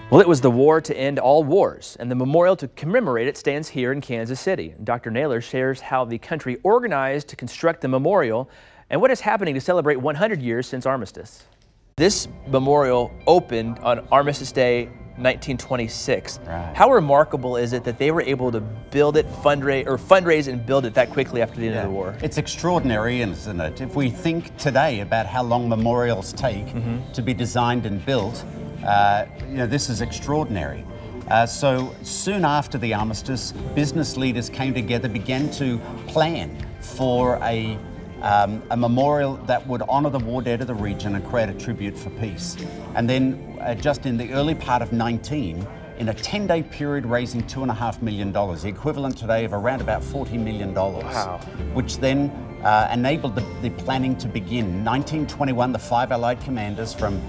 Well, it was the war to end all wars, and the memorial to commemorate it stands here in Kansas City. Dr. Naylor shares how the country organized to construct the memorial and what is happening to celebrate 100 years since Armistice. This memorial opened on Armistice Day 1926. Right. How remarkable is it that they were able to build it, fundraise and build it that quickly after the end of the war? It's extraordinary, isn't it? If we think today about how long memorials take to be designed and built, this is extraordinary. So soon after the armistice, business leaders came together, began to plan for a memorial that would honour the war dead of the region and create a tribute for peace. And then just in the early part of 19, in a 10-day period, raising $2.5 million, the equivalent today of around about $40 million, wow. Which then enabled the planning to begin. 1921, the 5 Allied commanders from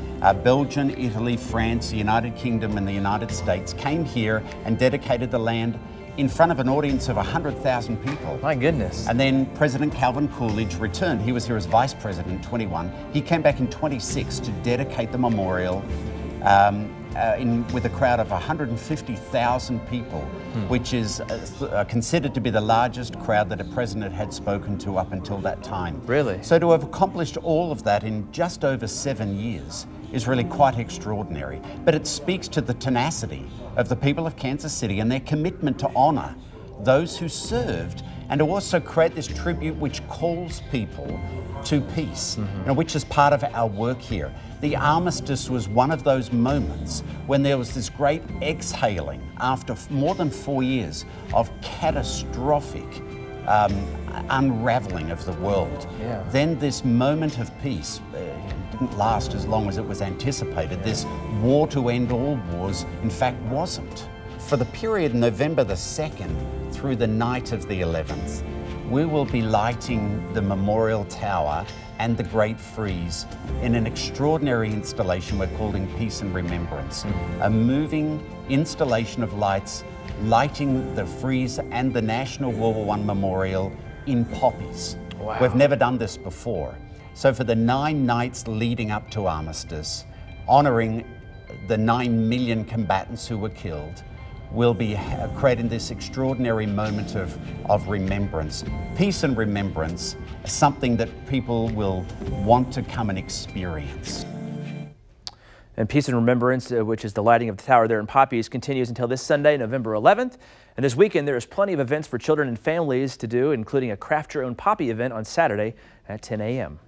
Belgium, Italy, France, the United Kingdom and the United States came here and dedicated the land in front of an audience of 100,000 people. My goodness. And then President Calvin Coolidge returned. He was here as Vice President in 21. He came back in 26 to dedicate the memorial with a crowd of 150,000 people, which is considered to be the largest crowd that a president had spoken to up until that time. Really? So to have accomplished all of that in just over 7 years is really quite extraordinary. But it speaks to the tenacity of the people of Kansas City and their commitment to honour those who served and to also create this tribute which calls people to peace, which is part of our work here. The armistice was one of those moments when there was this great exhaling after more than 4 years of catastrophic unraveling of the world. Yeah. Then this moment of peace didn't last as long as it was anticipated. This war to end all wars, in fact, wasn't. For the period November the 2nd through the night of the 11th, we will be lighting the Memorial Tower and the Great Frieze in an extraordinary installation we're calling Peace and Remembrance. A moving installation of lights lighting the frieze and the National World War I Memorial in poppies. Wow. We've never done this before. So for the 9 nights leading up to Armistice, honouring the 9 million combatants who were killed, we'll be creating this extraordinary moment of remembrance. Peace and remembrance, something that people will want to come and experience. And Peace and Remembrance, which is the lighting of the tower there in Poppies, continues until this Sunday, November 11th. And this weekend, there is plenty of events for children and families to do, including a Craft Your Own Poppy event on Saturday at 10 a.m.